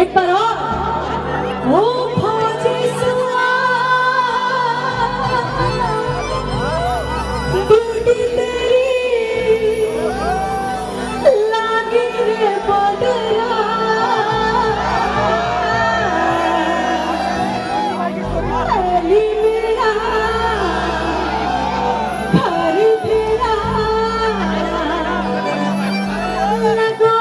एक बार और ओ फौजी सुआ बूटी तेरी लागी रे बदला अली मेरा घर तेरा लगो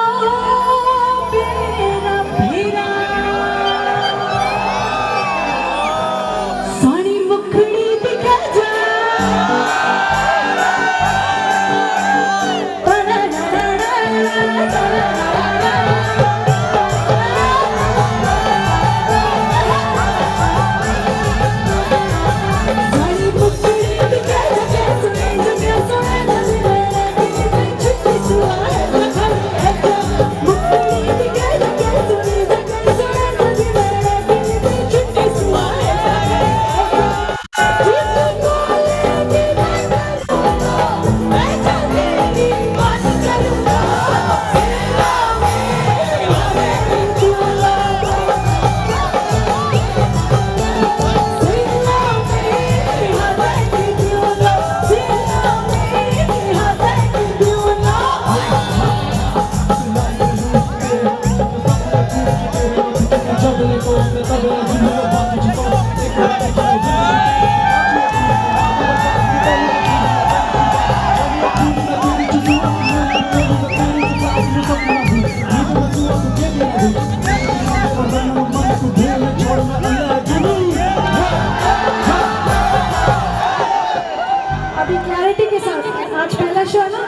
अभी क्लैरिटी के साथ आज पहला शो है ना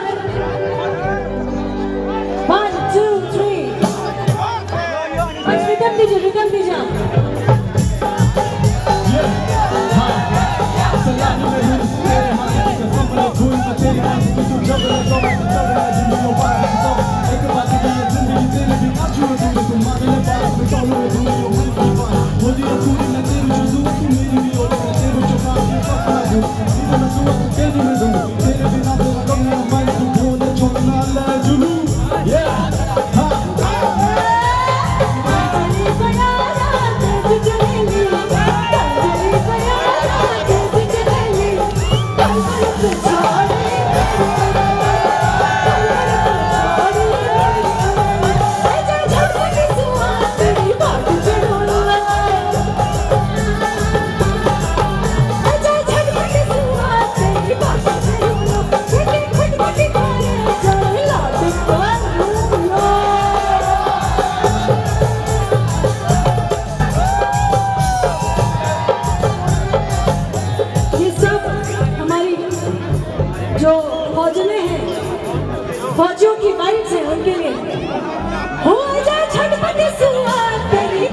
1 2 3 बस रिदम दीजिए जो फौजने हैं फौजियों की वाइफ है उनके लिए हो जाए छटपटी सुआ तेरी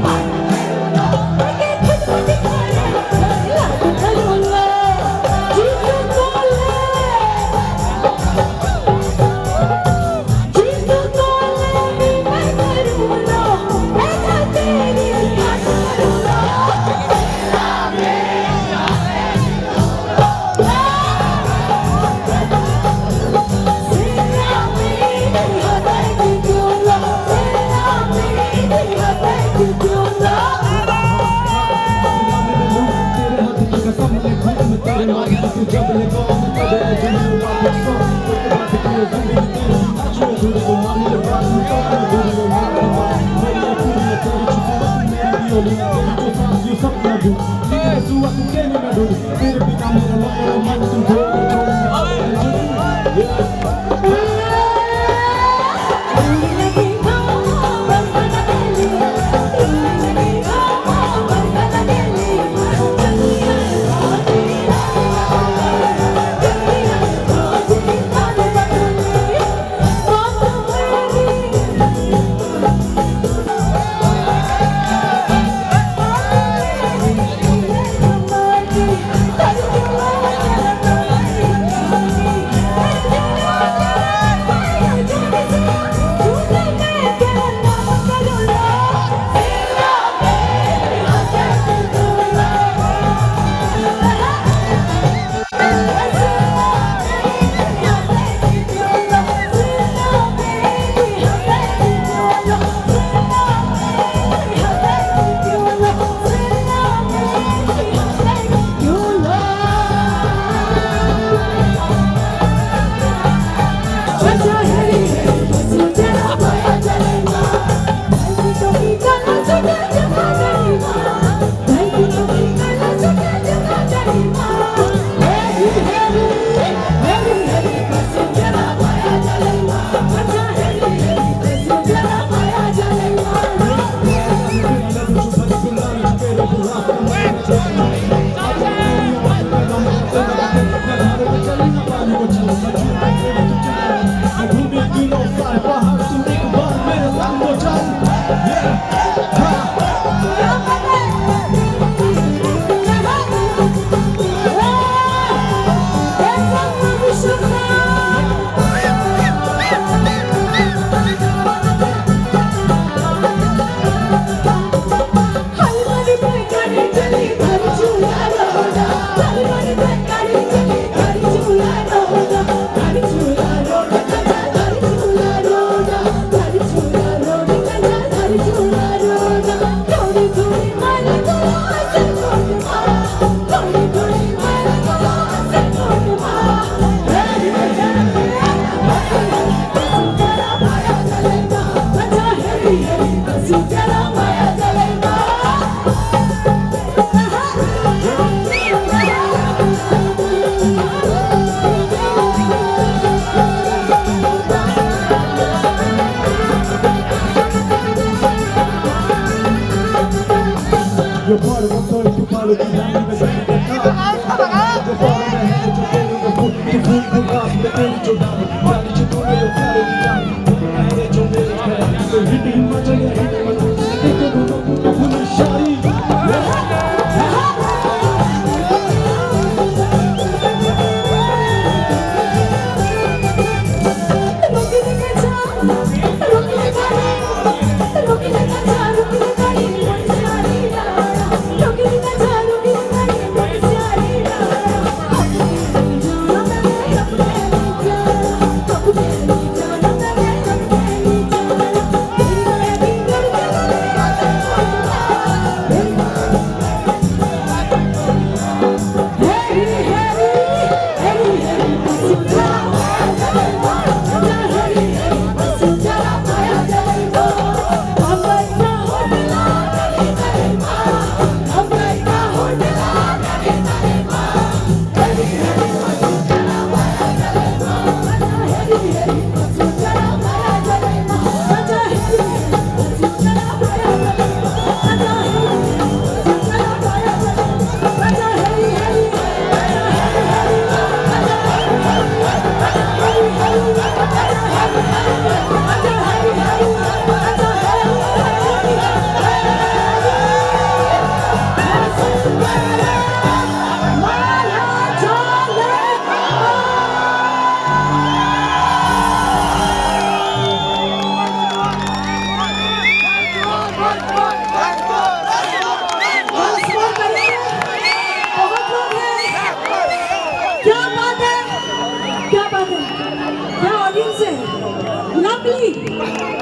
पहाड़ सुनने के बाद मेरे संग को चल You're part of my story, you're part of the line, you're part of the line. You're part of my head, you're feeling the food, you're feeling the glass, you're feeling the down. Now that you know where you're part of the line, I hate your little cat. You're hitting my journey, you're hitting my journey. Take a look, you're pulling shawty. क्या audience है, lovely.